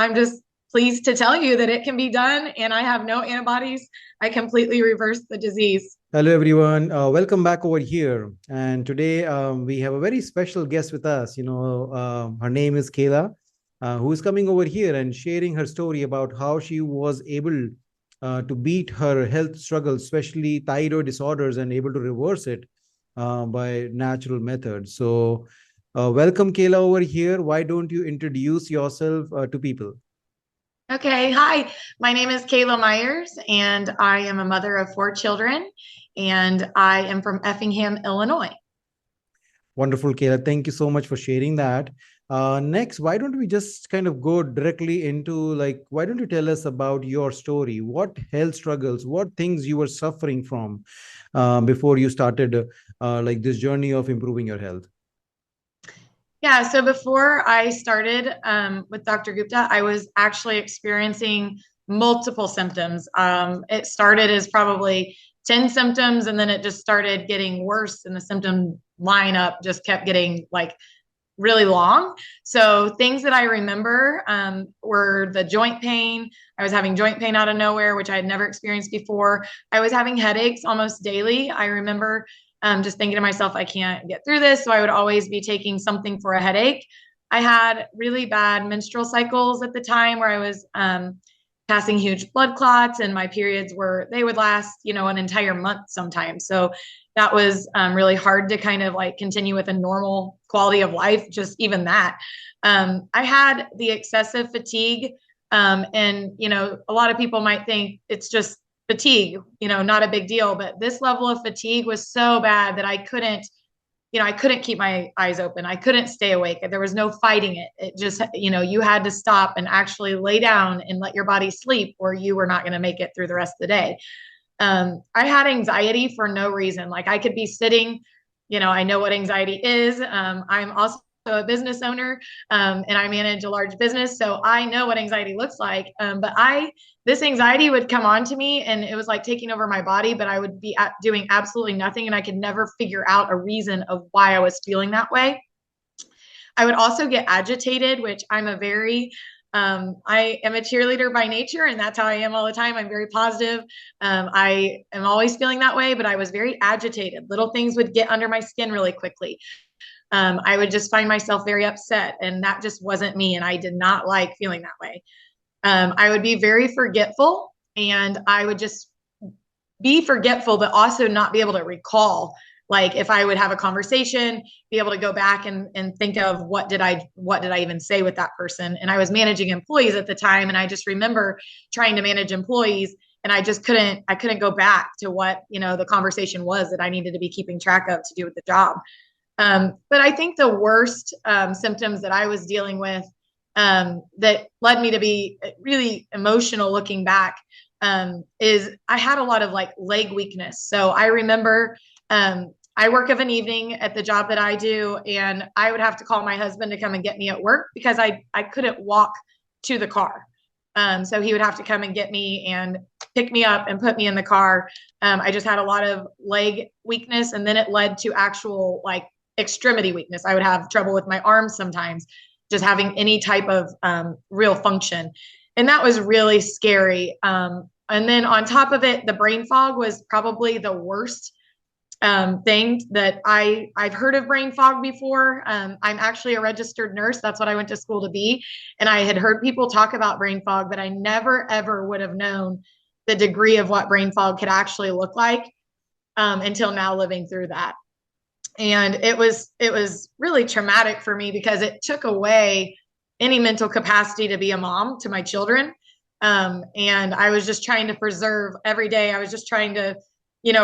I'm just pleased to tell you that it can be done and I have no antibodies. I completely reversed the disease. Hello, everyone. Welcome back over here. And today we have a very special guest with us. Her name is Cayla, who is coming over here and sharing her story about how she was able to beat her health struggles, especially thyroid disorders, and able to reverse it by natural methods. So, welcome, Cayla, over here. Why don't you introduce yourself to people? Okay, hi. My name is Cayla Myers, and I am a mother of four children, and I am from Effingham, Illinois. Wonderful, Kayla. Thank you so much for sharing that. Next, why don't we just kind of go directly into like, why don't you tell us about your story? What health struggles, what things you were suffering from before you started like this journey of improving your health? Yeah, so before I started with Dr. Gupta, I was actually experiencing multiple symptoms. It started as probably 10 symptoms, and then it just started getting worse, and the symptom lineup just kept getting like really long. So things that I remember were the joint pain. I was having joint pain out of nowhere, which I had never experienced before. I was having headaches almost daily. I remember just thinking to myself, I can't get through this. So I would always be taking something for a headache. I had really bad menstrual cycles at the time where I was passing huge blood clots, and my periods they would last, an entire month sometimes. So that was really hard to kind of like continue with a normal quality of life, just even that. I had the excessive fatigue. And, a lot of people might think it's just fatigue, not a big deal. But this level of fatigue was so bad that I couldn't keep my eyes open. I couldn't stay awake. There was no fighting it. It just, you had to stop and actually lay down and let your body sleep, or you were not going to make it through the rest of the day. I had anxiety for no reason. Like I could be sitting, I know what anxiety is. I'm also a business owner, and I manage a large business. So I know what anxiety looks like. This anxiety would come on to me and it was like taking over my body, but I would be doing absolutely nothing. And I could never figure out a reason of why I was feeling that way. I would also get agitated, which I am a cheerleader by nature, and that's how I am all the time. I'm very positive. I am always feeling that way, but I was very agitated. Little things would get under my skin really quickly. I would just find myself very upset, and that just wasn't me. And I did not like feeling that way. I would be very forgetful, and I would just be forgetful, but also not be able to recall. Like if I would have a conversation, be able to go back and think of what did I even say with that person. And I was managing employees at the time, and I just remember trying to manage employees, and I couldn't go back to what the conversation was that I needed to be keeping track of to do with the job. But I think the worst symptoms that I was dealing with that led me to be really emotional looking back is I had a lot of like leg weakness. So I remember I work of an evening at the job that I do, and I would have to call my husband to come and get me at work because I couldn't walk to the car. So he would have to come and get me and pick me up and put me in the car. I just had a lot of leg weakness, and then it led to actual like extremity weakness. I would have trouble with my arms sometimes, just having any type of real function. And that was really scary. And then on top of it, the brain fog was probably the worst thing that I've heard of brain fog before. I'm actually a registered nurse. That's what I went to school to be. And I had heard people talk about brain fog, but I never, ever would have known the degree of what brain fog could actually look like until now living through that. And it was really traumatic for me because it took away any mental capacity to be a mom to my children. And I was just trying to preserve every day. I was just trying to,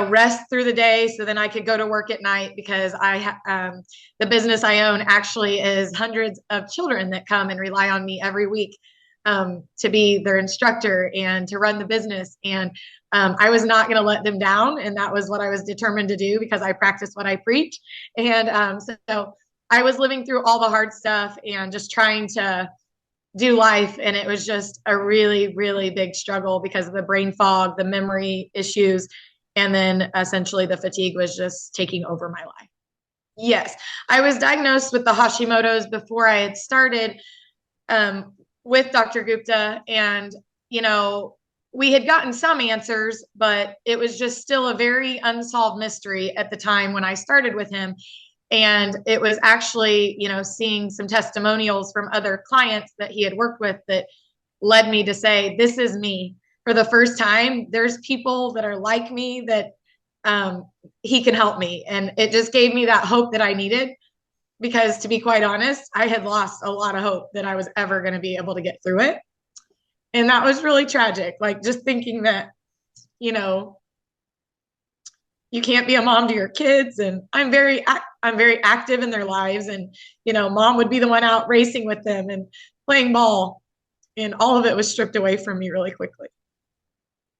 rest through the day so then I could go to work at night because the business I own actually is hundreds of children that come and rely on me every week to be their instructor and to run the business. And I was not going to let them down. And that was what I was determined to do because I practice what I preach. And so I was living through all the hard stuff and just trying to do life. And it was just a really, really big struggle because of the brain fog, the memory issues, and then essentially the fatigue was just taking over my life. Yes, I was diagnosed with the Hashimoto's before I had started. with Dr. Gupta. And, you know, we had gotten some answers, but it was just still a very unsolved mystery at the time when I started with him. And it was actually, you know, seeing some testimonials from other clients that he had worked with that led me to say, this is me. For the first time, there's people that are like me that um, he can help me. And it just gave me that hope that I needed because, to be quite honest, I had lost a lot of hope that I was ever going to be able to get through it. And that was really tragic. Like just thinking that, you know, you can't be a mom to your kids. And I'm very active in their lives. And, you know, mom would be the one out racing with them and playing ball. And all of it was stripped away from me really quickly.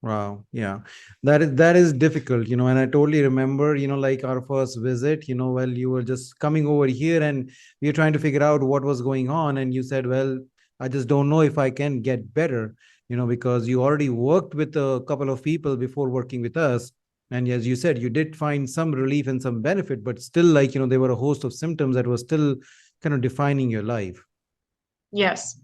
Wow. Yeah. That is difficult, and I totally remember, like our first visit, while you were just coming over here and we were trying to figure out what was going on. And you said, well, I just don't know if I can get better, because you already worked with a couple of people before working with us. And as you said, you did find some relief and some benefit, but still, like, there were a host of symptoms that were still kind of defining your life. Yes.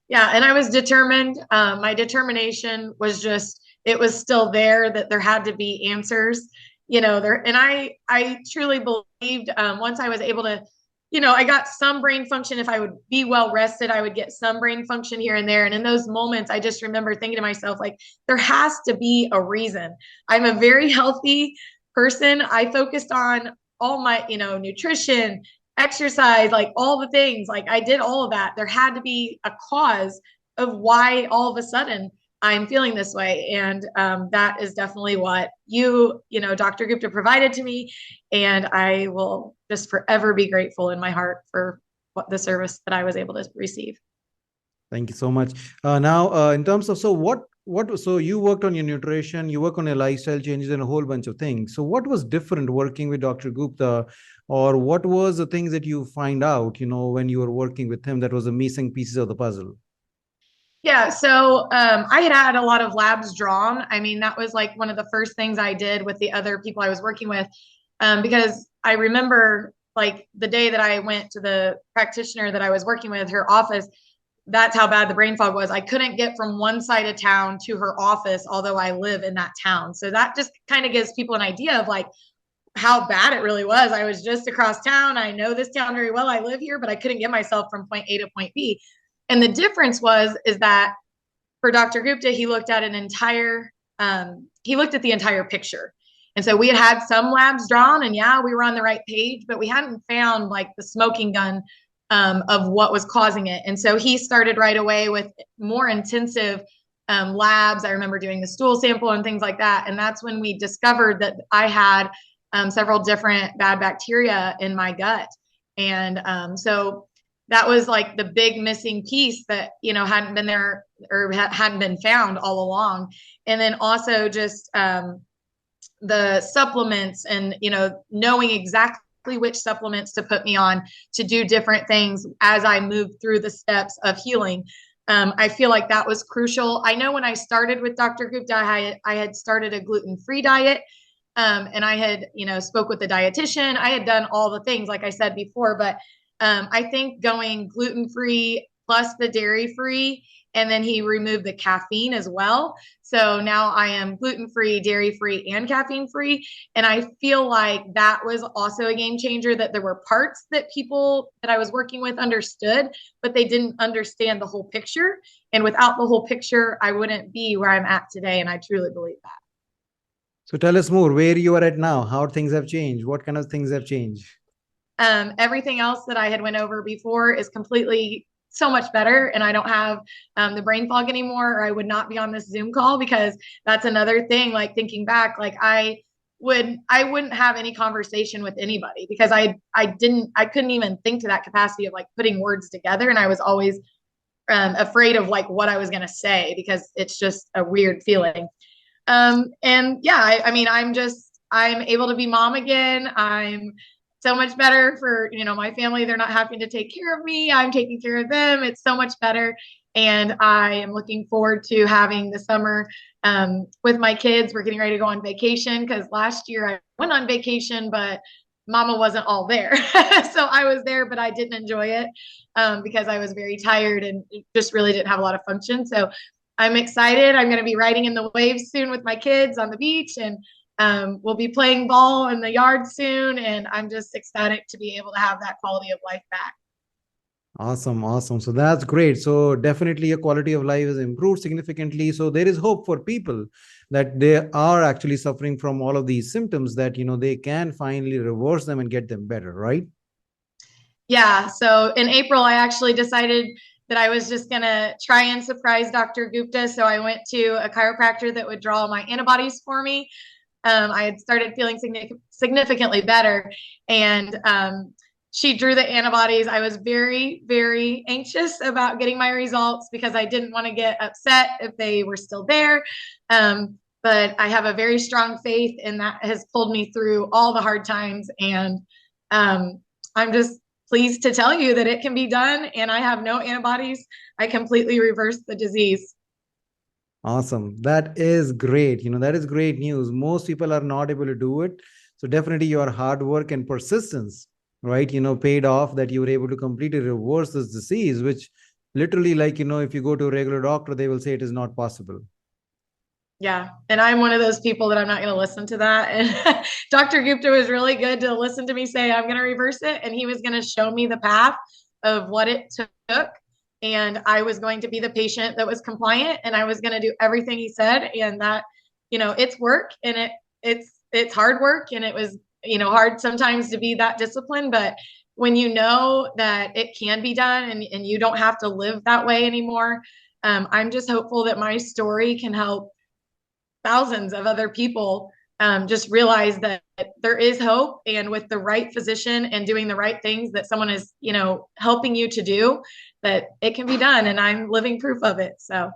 Yeah. And I was determined. My determination was just, it was still there that there had to be answers, you know, there. And I truly believed once I was able to, you know, I got some brain function. If I would be well rested, I would get some brain function here and there. And in those moments, I just remember thinking to myself, like, there has to be a reason. I'm a very healthy person. I focused on all my, you know, nutrition, exercise, like all the things. Like I did all of that. There had to be a cause of why all of a sudden I'm feeling this way. And that is definitely what you know, Dr. Gupta provided to me. And I will just forever be grateful in my heart for what the service that I was able to receive. Thank you so much. Now, in terms of, so you worked on your nutrition, you work on your lifestyle changes and a whole bunch of things. So what was different working with Dr. Gupta, or what was the things that you find out, when you were working with him that was the missing pieces of the puzzle? Yeah, so I had a lot of labs drawn. I mean, that was like one of the first things I did with the other people I was working with, because I remember like the day that I went to the practitioner that I was working with, her office. That's how bad the brain fog was. I couldn't get from one side of town to her office, although I live in that town. So that just kind of gives people an idea of like how bad it really was. I was just across town. I know this town very well. I live here, but I couldn't get myself from point A to point B. And the difference is that for Dr. Gupta, he looked at he looked at the entire picture. And so we had some labs drawn, and yeah, we were on the right page, but we hadn't found like the smoking gun of what was causing it. And so he started right away with more intensive labs. I remember doing the stool sample and things like that. And that's when we discovered that I had several different bad bacteria in my gut. And so that was like the big missing piece that, you know, hadn't been there or hadn't been found all along. And then also just the supplements and, you know, knowing exactly which supplements to put me on to do different things as I moved through the steps of healing. I feel like that was crucial. I know when I started with Dr. Gupta, I had started a gluten-free diet. And I had, you know, spoke with the dietitian. I had done all the things, like I said before, but I think going gluten-free plus the dairy-free, and then he removed the caffeine as well. So now I am gluten-free, dairy-free, and caffeine-free. And I feel like that was also a game changer, that there were parts that people that I was working with understood, but they didn't understand the whole picture. And without the whole picture, I wouldn't be where I'm at today. And I truly believe that. So tell us more, where you are at now, how things have changed, what kind of things have changed. Everything else that I had went over before is completely so much better, and I don't have the brain fog anymore, or I would not be on this Zoom call, because that's another thing. Like thinking back, like I wouldn't have any conversation with anybody because I couldn't even think to that capacity of like putting words together, and I was always afraid of like what I was going to say because it's just a weird feeling. And yeah, I mean, I'm able to be mom again. I'm so much better for, you know, my family. They're not having to take care of me. I'm taking care of them. It's so much better. And I am looking forward to having the summer with my kids. We're getting ready to go on vacation because last year I went on vacation, but mama wasn't all there. So I was there, but I didn't enjoy it because I was very tired and just really didn't have a lot of function. So I'm excited. I'm going to be riding in the waves soon with my kids on the beach, and we'll be playing ball in the yard soon. And I'm just ecstatic to be able to have that quality of life back. Awesome, awesome. So that's great. So definitely your quality of life is improved significantly. So there is hope for people that they are actually suffering from all of these symptoms, that they can finally reverse them and get them better, right? Yeah. So in April, I actually decided that I was just going to try and surprise Dr. Gupta. So I went to a chiropractor that would draw my antibodies for me. I had started feeling significantly better, and she drew the antibodies. I was very, very anxious about getting my results because I didn't want to get upset if they were still there. But I have a very strong faith, and that has pulled me through all the hard times. And I'm just pleased to tell you that it can be done, and I have no antibodies. I completely reversed the disease. Awesome. That is great. That is great news. Most people are not able to do it. So definitely your hard work and persistence, right, paid off, that you were able to completely reverse this disease, which literally, like, if you go to a regular doctor, they will say it is not possible. Yeah. And I'm one of those people that I'm not going to listen to that. And Dr. Gupta was really good to listen to me say, I'm going to reverse it. And he was going to show me the path of what it took. And I was going to be the patient that was compliant, and I was going to do everything he said. And that, it's work, and it's hard work. And it was, hard sometimes to be that disciplined. But when you know that it can be done, and you don't have to live that way anymore, I'm just hopeful that my story can help thousands of other people just realize that there is hope, and with the right physician and doing the right things that someone is helping you to do, that it can be done, and I'm living proof of it. So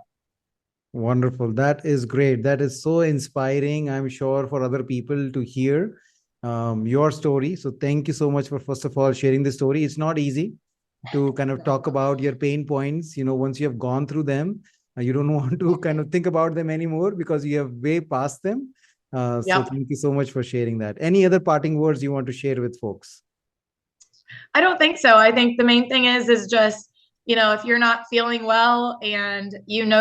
Wonderful. That is great. That is so inspiring, I'm sure, for other people to hear your story. So thank you so much for, first of all, sharing the story. It's not easy to kind of talk about your pain points. Once you have gone through them, you don't want to kind of think about them anymore because you have way past them. So yep. thank you so much for sharing that. Any other parting words you want to share with folks? I don't think so. I think the main thing is just, if you're not feeling well and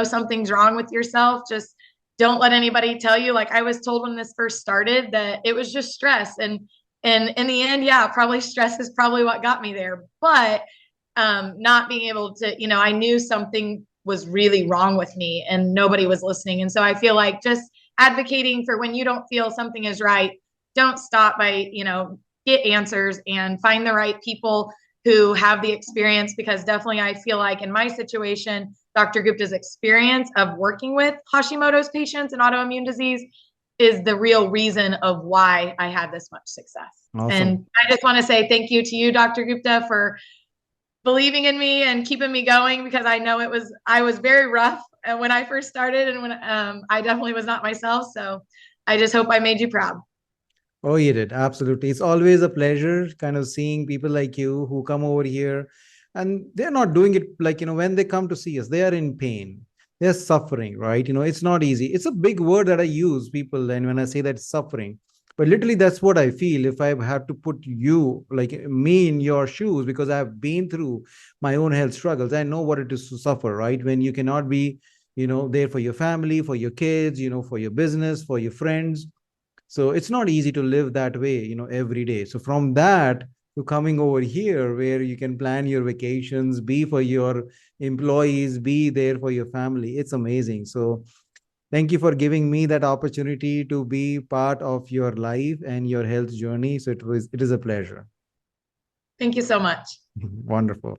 something's wrong with yourself, just don't let anybody tell you. Like I was told when this first started that it was just stress. And in the end, yeah, probably stress is probably what got me there. But not being able to, I knew something was really wrong with me and nobody was listening. And so I feel like just advocating for when you don't feel something is right, don't stop by, get answers and find the right people who have the experience, because definitely I feel like in my situation, Dr. Gupta's experience of working with Hashimoto's patients and autoimmune disease is the real reason of why I had this much success. Awesome. And I just want to say thank you to you, Dr. Gupta, for believing in me and keeping me going, because I know I was very rough when I first started, and when I definitely was not myself. So I just hope I made you proud. Oh, you did. Absolutely. It's always a pleasure kind of seeing people like you who come over here, and they're not doing it like, when they come to see us, they are in pain. They're suffering, right? It's not easy. It's a big word that I use, people. And when I say that suffering, but literally that's what I feel if I have to put you, like me, in your shoes, because I've been through my own health struggles. I know what it is to suffer, right? When you cannot be, there for your family, for your kids, for your business, for your friends. So it's not easy to live that way, every day. So from that to coming over here where you can plan your vacations, be for your employees, be there for your family, it's amazing. So thank you for giving me that opportunity to be part of your life and your health journey. So it is a pleasure. Thank you so much. Wonderful.